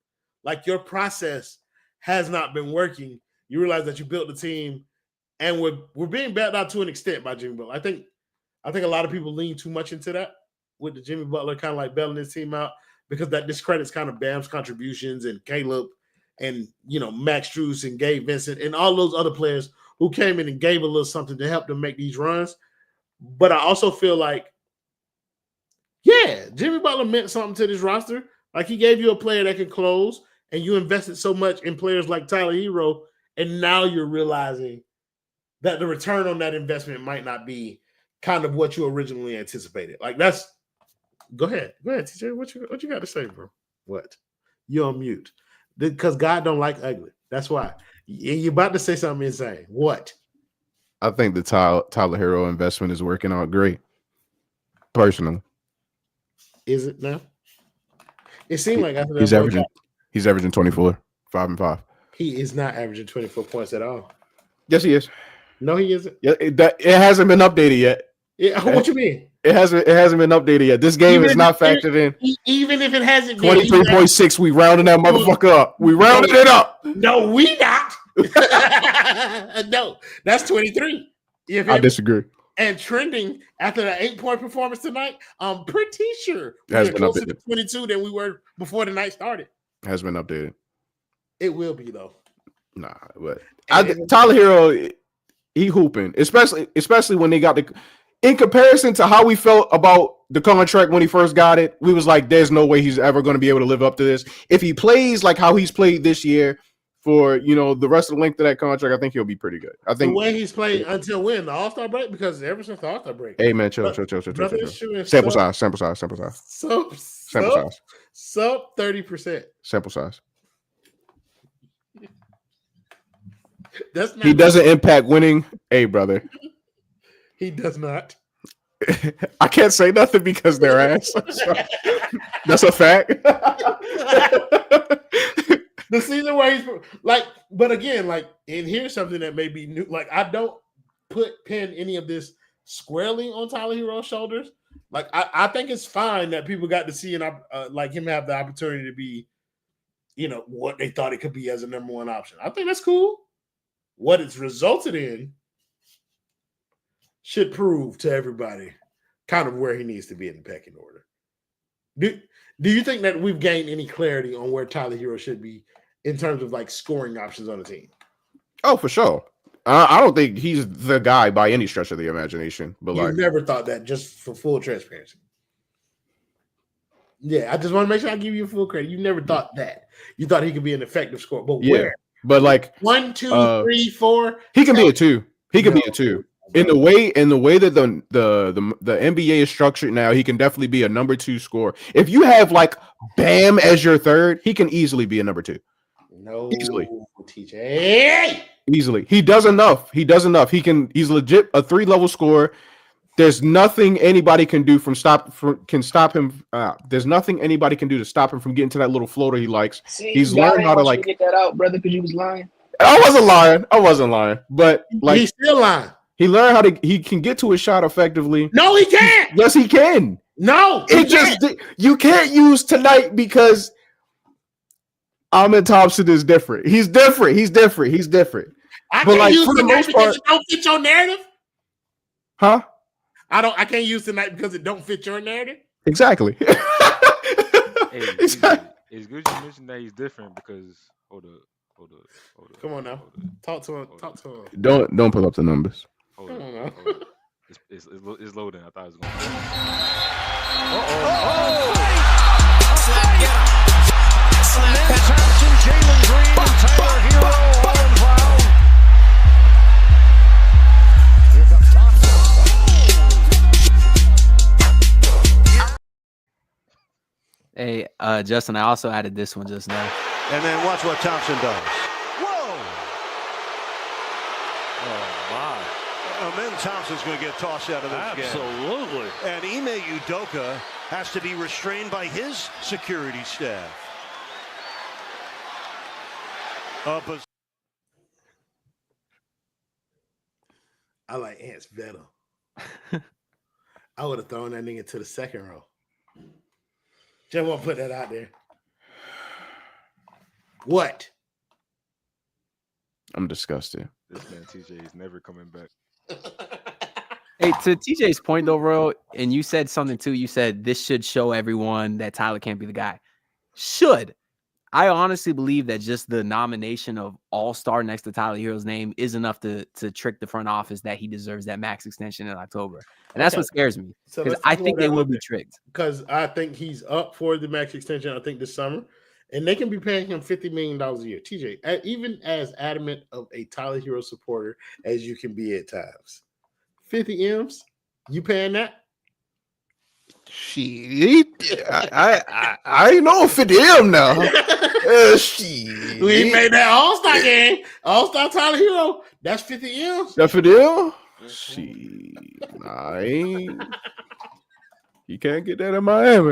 Your process has not been working. You realize that you built the team. And we're being bailed out to an extent by Jimmy Butler. I think a lot of people lean too much into that with the Jimmy Butler kind of bailing his team out because that discredits kind of Bam's contributions and Caleb and Max Strus and Gabe Vincent and all those other players who came in and gave a little something to help them make these runs. But I also feel Jimmy Butler meant something to this roster. He gave you a player that can close, and you invested so much in players like Tyler Herro, and now you're realizing that the return on that investment might not be kind of what you originally anticipated. Go ahead, TJ. What you got to say, bro? What? You're on mute. Because God don't like ugly. That's why. You're about to say something insane. What? I think the Tyler Herro investment is working out great. Personally. Is it now? It seemed like after that he's averaging 24, 5 and 5. He is not averaging 24 points at all. Yes, he is. No, he isn't. Yeah, it hasn't been updated yet. Yeah, what you mean? It hasn't been updated yet. This game is not factored in. Even if it hasn't been 23.6, we rounding that motherfucker up. We rounded it up. No, we not. No, that's 23. I disagree. And trending after that 8-point performance tonight, I'm pretty sure we're closer to 22 than we were before the night started. Has been updated. It will be though. Nah, but Tyler Herro, he hooping, especially when they got in comparison to how we felt about the contract when he first got it, we was like, there's no way he's ever going to be able to live up to this. If he plays like how he's played this year for, the rest of the length of that contract, I think he'll be pretty good. I think the way he's played until when? The All-Star break? Because ever since the All-Star break. Hey, man, chill. Sample size. Sample size. Sub 30%. Sample size. That's not he doesn't impact winning. Hey, brother. He does not. I can't say nothing because they're ass. So, that's a fact. The season where he's but again, and here's something that may be new. I don't pin any of this squarely on Tyler Herro's shoulders. I think it's fine that people got to see him have the opportunity to be, what they thought it could be as a number one option. I think that's cool. What it's resulted in should prove to everybody kind of where he needs to be in the pecking order. Do you think that we've gained any clarity on where Tyler Herro should be in terms of scoring options on the team? Oh, for sure. I don't think he's the guy by any stretch of the imagination. But you never thought that, just for full transparency. Yeah, I just want to make sure I give you full credit. You never thought that. You thought he could be an effective scorer, but where? But like 1, 2, 3, 4. he can be a 2. He can be a 2. In the way that the NBA is structured now, he can definitely be a number 2 scorer. If you have like Bam as your third, he can easily be a number 2. No, Easily. TJ. Easily. He does enough. He's legit a 3-level scorer. There's nothing anybody can do can stop him. There's nothing anybody can do to stop him from getting to that little floater he likes. See, He's learned how to like get that out, brother, because you was lying. I wasn't lying. But like He's still lying. He learned he can get to his shot effectively. No, he can't. Yes, he can. No, you can't use tonight because Ahmed Thompson is different. He's different. I But can't like use for the tonight most because part, it don't fit your narrative. huh? I can't use tonight because it don't fit your narrative. Exactly. Hey, Exactly. it's good you mentioned that he's different because hold up. Come on now. Talk to him. Don't pull up the numbers. Hold Come up. on now. Hold up. It's loading. I thought it was going Thompson, Jalen Green, and Tyler Herro all involved. Here comes Thompson. Hey, Justin, I also added this one just now. And then watch what Thompson does. Whoa! Oh, my. And then Thompson's going to get tossed out of this game. Absolutely. And Ime Udoka has to be restrained by his security staff. I like Ants better. I would have thrown that nigga to the second row. Just want to put that out there. What? I'm disgusted. This man TJ is never coming back. Hey, to TJ's point though, bro, and you said something too. You said this should show everyone that Tyler can't be the guy. Should. I honestly believe that just the nomination of All-Star next to Tyler Herro's name is enough to trick the front office that he deserves that max extension in October. And that's what scares me. So Because I think they will be tricked. Because I think he's up for the max extension, I think, this summer. And they can be paying him $50 million a year. TJ, even as adamant of a Tyler Herro supporter as you can be at times. 50 M's? You paying that? Shit, I ain't know 50 M now. Shit. We made that All-Star game. All-Star Tyler Herro. That's 50 M's. That 50 M? Shit, I ain't. You can't get that in Miami.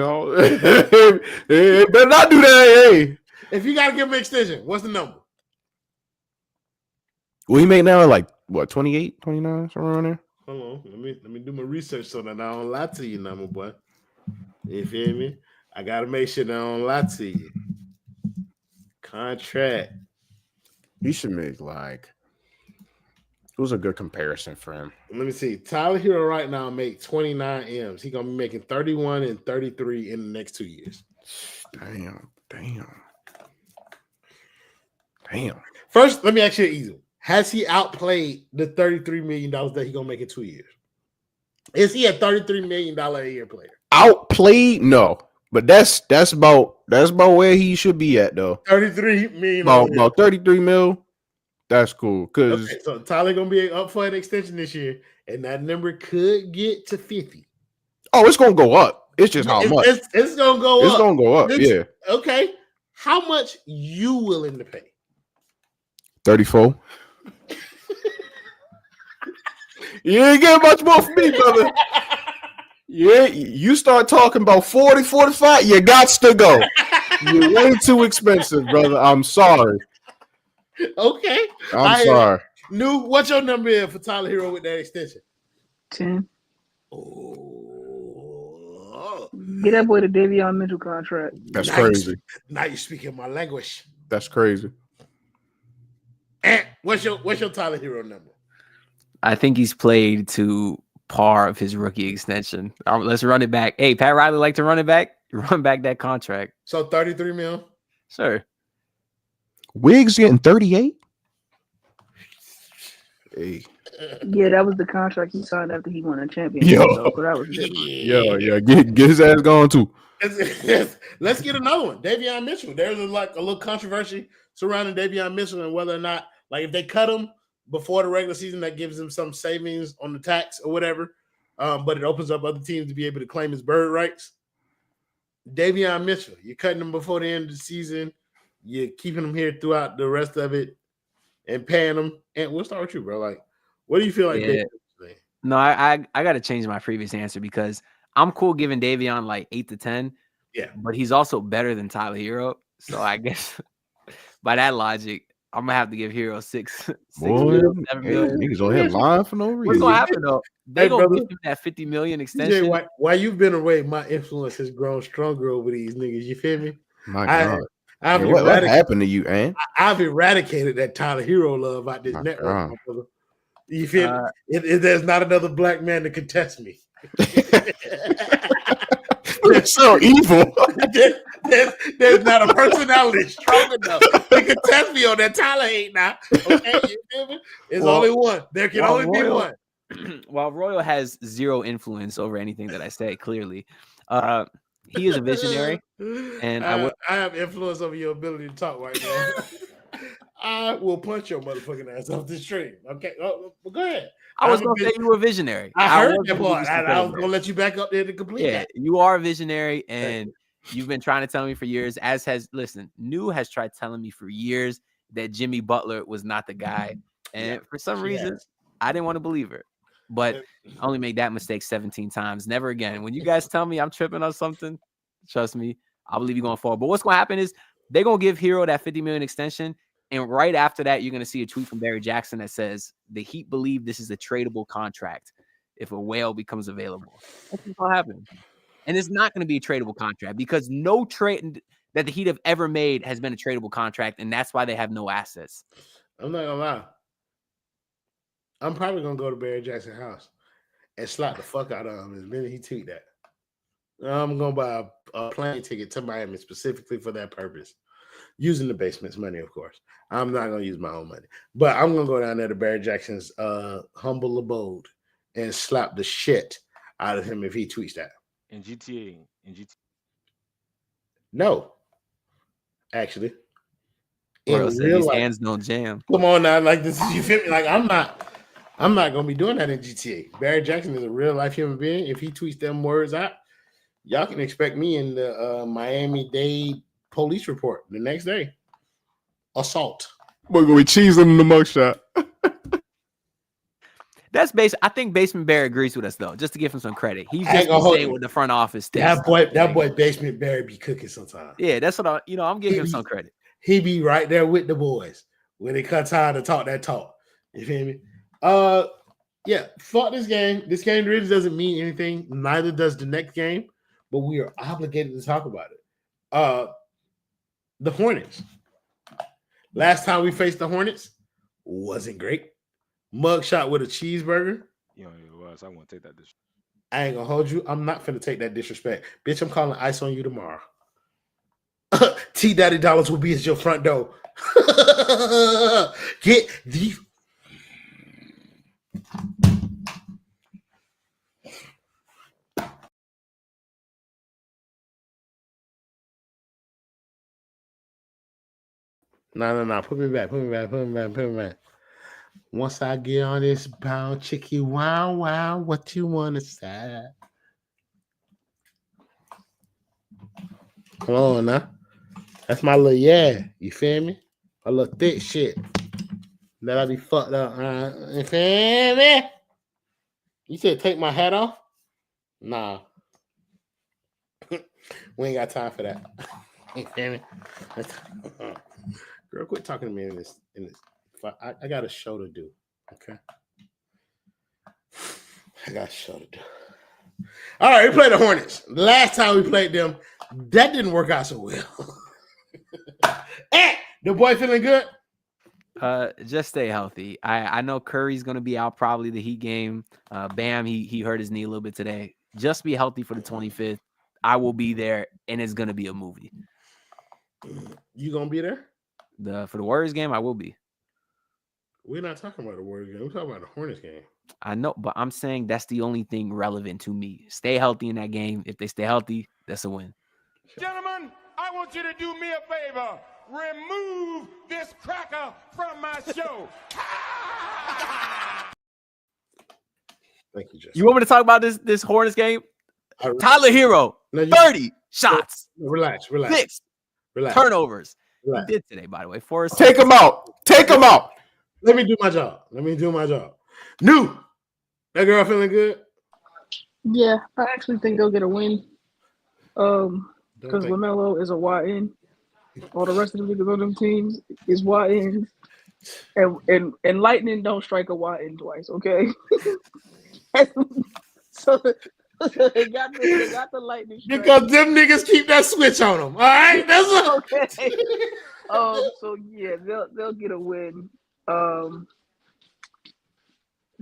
They better not do that. Hey. If you got to give him an extension, what's the number? Well, he made now like what, 28, 29, somewhere around there. Hold on. Let me do my research so that I don't lie to you, number boy. You feel me? I gotta make sure that I don't lie to you. Contract. He should make like. It was a good comparison for him. Let me see. Tyler Herro right now make 29 M's. He's gonna be making 31 and 33 in the next 2 years. Damn. First, let me ask you an easy one. Has he outplayed the $33 million that he's gonna make in 2 years? Is he a $33 million a year player? Outplayed? No. But that's about where he should be at though. 33 million. About 33 mil. That's cool. Cause okay, so Tyler gonna be up for an extension this year, and that number could get to 50. Oh, it's gonna go up. It's just how much. It's gonna go up. It's gonna go up. Yeah. Okay. How much you willing to pay? 34. You ain't getting much more from me, brother. Yeah, you start talking about 40, 45, you got to go. You're way too expensive, brother. I'm sorry. Okay. I'm sorry. New, what's your number here for Tyler Herro with that extension? 10. Oh. Get that boy the Davion Mitchell contract. That's crazy. Now you're speaking my language. That's crazy. And what's your Tyler Herro number? I think he's played to par of his rookie extension. Let's run it back. Hey, Pat Riley like to run it back? Run back that contract. So 33 mil? Sure. Wiggs getting 38? Hey. Yeah, that was the contract he signed after he won a championship. Though, so that was different. Yeah. Get his ass gone too. Let's get another one. Davion Mitchell. There's a little controversy surrounding Davion Mitchell and whether or not, like, if they cut him before the regular season, that gives him some savings on the tax or whatever. But it opens up other teams to be able to claim his bird rights. Davion Mitchell, you're cutting him before the end of the season. You're keeping him here throughout the rest of it and paying him. And we'll start with you, bro. Like, what do you feel like? Yeah. No, I got to change my previous answer because I'm cool giving Davion like 8 to 10. Yeah. But he's also better than Tyler Herro. So I guess by that logic, I'm going to have to give Herro 6 million, 7 million. Niggas on here lying for no reason. What's going to happen, though? They're going to give him that $50 million extension. While you've been away, my influence has grown stronger over these niggas. You feel me? My God. What happened to you, Ann? I've eradicated that Tyler Hero love out this network. My brother. You feel me? There's not another black man to contest me. They're so evil. There's not a personality strong enough to contest me on that Tyler hate now. Okay, you feel me? There's only one. There can only be one. While Royal has zero influence over anything that I say, clearly, he is a visionary, and I have influence over your ability to talk right now. I will punch your motherfucking ass off the stream. Okay, well, go ahead. I was going to say you were a visionary. I heard that part. I was going to let you back up there to complete that. You are a visionary, and you've been trying to tell me for years, New has tried telling me for years that Jimmy Butler was not the guy. And for some reason, I didn't want to believe her. But I only made that mistake 17 times. Never again. When you guys tell me I'm tripping on something, trust me, I'll believe you going forward. But what's going to happen is they're going to give Herro that $50 million extension. And right after that, you're going to see a tweet from Barry Jackson that says the Heat believe this is a tradable contract if a whale becomes available. That's what's going to happen. And it's not going to be a tradable contract because no trade that the Heat have ever made has been a tradable contract, and that's why they have no assets. I'm not going to lie. I'm probably going to go to Barry Jackson's house and slap the fuck out of him the minute he tweet that. I'm going to buy a plane ticket to Miami specifically for that purpose. Using the basement's money, of course. I'm not going to use my own money. But I'm going to go down there to Barry Jackson's humble abode and slap the shit out of him if he tweets that. In GTA. No. Actually. In real life. Hands don't jam. Come on now. Like this, you feel me? Like I'm not going to be doing that in GTA. Barry Jackson is a real life human being. If he tweets them words out, y'all can expect me in the Miami-Dade police report the next day. Assault. We're going to be cheesing in the mugshot. That's I think Basement Barry agrees with us though, just to give him some credit. He's just saying what the front office thinks. That boy Basement Barry be cooking sometimes. Yeah, that's what I'm giving him some credit. He be right there with the boys when it comes time to talk that talk. You feel me? Yeah, fuck this game. This game really doesn't mean anything. Neither does the next game, but we are obligated to talk about it. The Hornets. Last time we faced the Hornets wasn't great. Mugshot with a cheeseburger. You know, it was. I want to take that disrespect. I ain't gonna hold you. I'm not finna take that disrespect. Bitch, I'm calling ice on you tomorrow. T Daddy Dollars will be at your front door. Get the No. Put me back. Once I get on this bound chicky, wow, what you want to say? Come on now. That's my little you feel me? My little thick shit. That I be fucked up. You feel me? You said take my hat off? Nah. We ain't got time for that. You feel me? Girl, quit talking to me in this. I got a show to do. Okay. I got a show to do. All right, we played the Hornets. Last time we played them, that didn't work out so well. The boy feeling good? Just stay healthy. I know Curry's gonna be out probably the Heat game. Bam, he hurt his knee a little bit today. Just be healthy for the 25th. I will be there, and it's gonna be a movie. You gonna be there? For the Warriors game, I will be. We're not talking about the Warriors game. We're talking about the Hornets game. I know, but I'm saying that's the only thing relevant to me. Stay healthy in that game. If they stay healthy, that's a win. Gentlemen, I want you to do me a favor. Remove this cracker from my show. Thank you, Justin. You want me to talk about this Hornets game? Right. Tyler Herro, 30 shots. Relax. 6 Relax. turnovers. Relax. He did today, by the way. 4 assists. Take him out. Let me do my job. New. That girl feeling good? Yeah, I actually think they'll get a win. Because LaMelo is a YN. All the rest of the niggas on them teams is YNs. And Lightning don't strike a YN twice, okay? so they got the Lightning strike. Because them niggas keep that switch on them. All right? That's okay. So yeah, they'll get a win.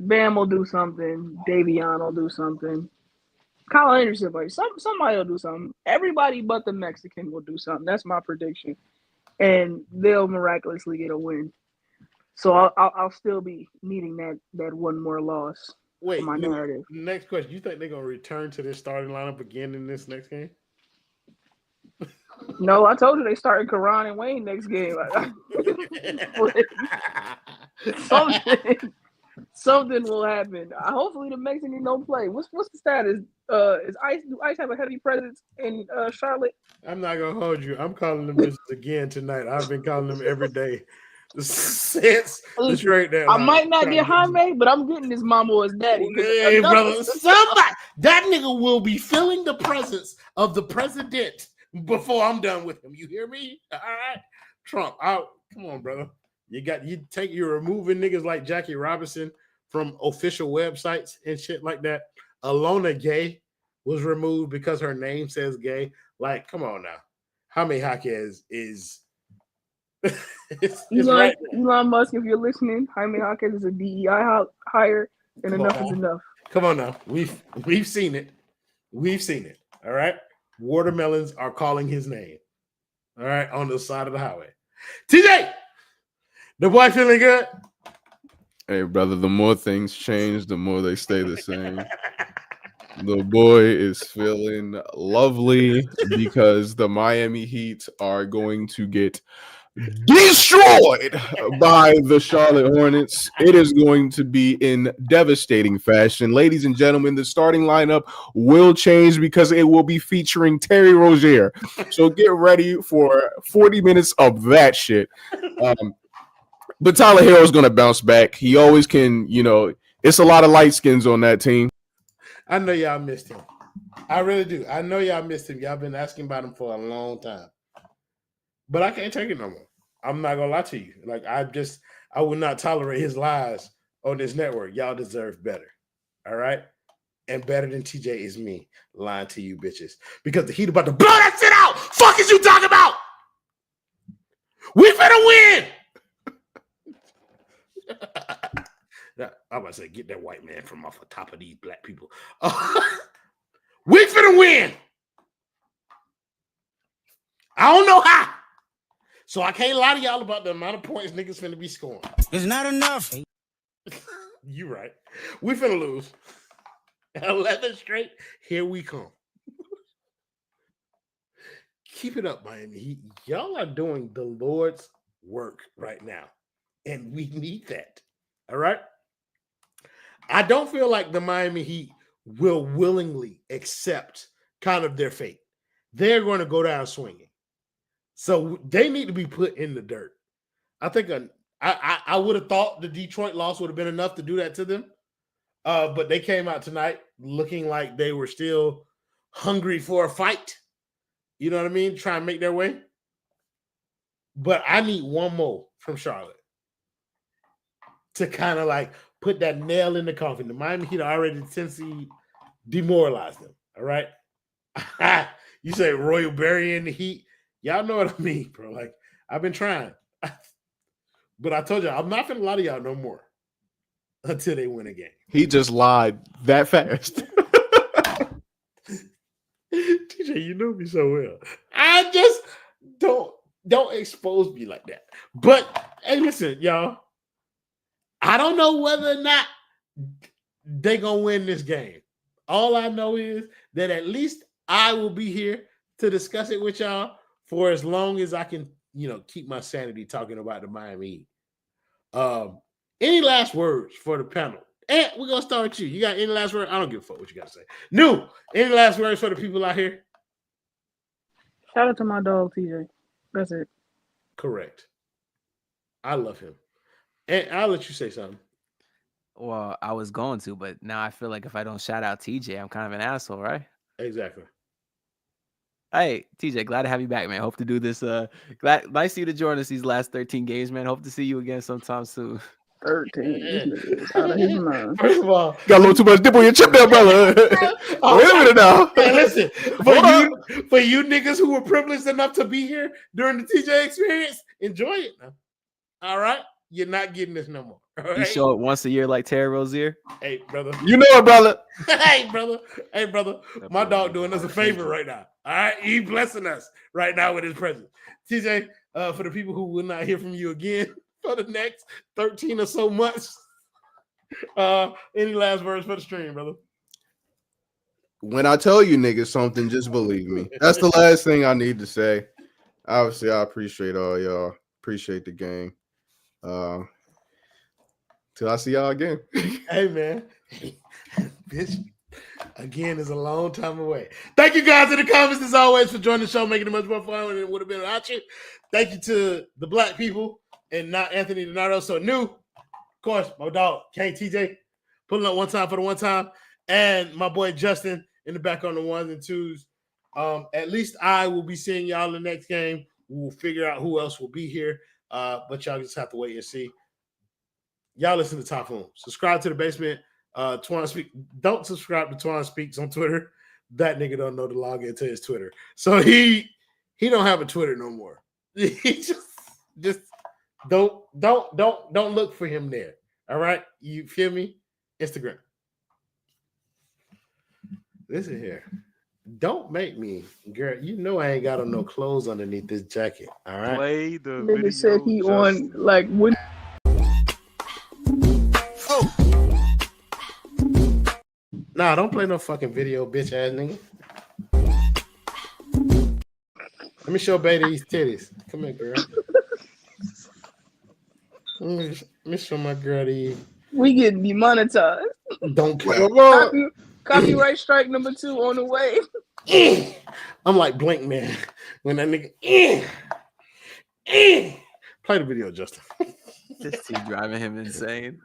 Bam will do something. Davion will do something. Kyle Anderson, like somebody will do something. Everybody but the Mexican will do something. That's my prediction, and they'll miraculously get a win. So I'll still be needing that one more loss. Wait, for my narrative. Next question: you think they're gonna return to this starting lineup again in this next game? No, I told you they started Karan and Wayne next game. Something will happen. Hopefully the Mexican don't play. What's the status? Do Ice have a heavy presence in Charlotte? I'm not gonna hold you. I'm calling them bitches again tonight. I've been calling them every day since the trade deadline. I might not get Jaime, but I'm getting this mama or his daddy. Hey, brother, somebody that nigga will be feeling the presence of the president before I'm done with him. You hear me? All right, Trump. Come on, brother. You're removing niggas like Jackie Robinson from official websites and shit like that. Alona Gay was removed because her name says gay. Like, come on now. Jaime Jaquez is Elon Musk, if you're listening, Jaime Jaquez is a DEI hire, and enough is enough. Come on now. We've seen it. All right. Watermelons are calling his name. All right, on the side of the highway. TJ! The boy feeling good? Hey, brother, the more things change, the more they stay the same. The boy is feeling lovely because the Miami Heat are going to get destroyed by the Charlotte Hornets. It is going to be in devastating fashion. Ladies and gentlemen, the starting lineup will change because it will be featuring Terry Rozier. So get ready for 40 minutes of that shit. But Tyler Herro is going to bounce back. He always can, it's a lot of light skins on that team. I know y'all missed him. I really do. I know y'all missed him. Y'all been asking about him for a long time. But I can't take it no more. I'm not going to lie to you. Like, I would not tolerate his lies on this network. Y'all deserve better. All right? And better than TJ is me lying to you bitches. Because the Heat about to blow that shit out. Fuck is you talking about? We finna win. I'm about to say, get that white man from off the top of these black people. We finna win. I don't know how. So I can't lie to y'all about the amount of points niggas finna be scoring. It's not enough. You right. We finna lose. 11 straight. Here we come. Keep it up, Miami. Y'all are doing the Lord's work right now. And we need that. All right? I don't feel like the Miami Heat will willingly accept kind of their fate. They're going to go down swinging. So they need to be put in the dirt. I think I would have thought the Detroit loss would have been enough to do that to them. But they came out tonight looking like they were still hungry for a fight. You know what I mean? Try and make their way. But I need one more from Charlotte to kind of like put that nail in the coffin. The Miami Heat already Tennessee demoralized them. All right. You say Royal Berry in the Heat. Y'all know what I mean, bro. Like, I've been trying. But I told you, I'm not going to lie to y'all no more until they win a game. He just lied that fast. TJ, you know me so well. I just don't expose me like that. But, hey, listen, y'all. I don't know whether or not they're going to win this game. All I know is that at least I will be here to discuss it with y'all for as long as I can, keep my sanity talking about the Miami Heat. Any last words for the panel? And we're going to start with you. You got any last words? I don't give a fuck what you got to say. New, any last words for the people out here? Shout out to my dog, TJ. That's it. Correct. I love him. And I'll let you say something. Well, I was going to, but now I feel like if I don't shout out TJ, I'm kind of an asshole, right? Exactly. Hey, TJ, glad to have you back, man. Hope to do this. Nice of you to join us these last 13 games, man. Hope to see you again sometime soon. 13. This nigga is out of his mind. First of all, Got a little too much dip on your chip there, brother. Wait a minute now. Hey, listen, for you niggas who were privileged enough to be here during the TJ experience, enjoy it now. All right? You're not getting this no more. Right? You show it once a year like Terry Rozier? Hey, brother. You know it, brother. Hey, brother. My dog doing us a favor right now. All right? He blessing us right now with his presence. TJ, for the people who will not hear from you again for the next 13 or so months, any last words for the stream, brother? When I tell you niggas something, just believe me. That's the last thing I need to say. Obviously, I appreciate all y'all. Appreciate the game. Till I see y'all again. Hey, man. Bitch, again is a long time away. Thank you guys in the comments as always for joining the show, making it much more fun than it would have been without you. Thank you to the black people and not Anthony Donato. So new, of course, my dog, KTJ, pulling up one time for the one time. And my boy Justin in the back on the ones and twos. At least I will be seeing y'all in the next game. We'll figure out who else will be here. But y'all just have to wait and see. Y'all listen to Top Room. Subscribe to the basement. Twan Speak. Don't subscribe to Twan Speaks on Twitter. That nigga don't know to log into his Twitter. So he don't have a Twitter no more. He just don't look for him there. All right? You feel me? Instagram. Listen here. Don't make me, girl. You know I ain't got on no clothes underneath this jacket. All right. Play the Nigga video. said he on like when. Nah, don't play no fucking video, bitch ass nigga. Let me show Bay these titties. Come here, girl. Let me show my girl these. We getting demonetized. Don't care. Copyright strike number 2 on the way. I'm like Blink Man when that nigga play the video, Justin. This team driving him insane.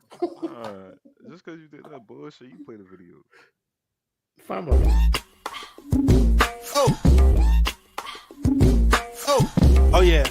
Just because you did that bullshit, you play the video. Find my Oh yeah.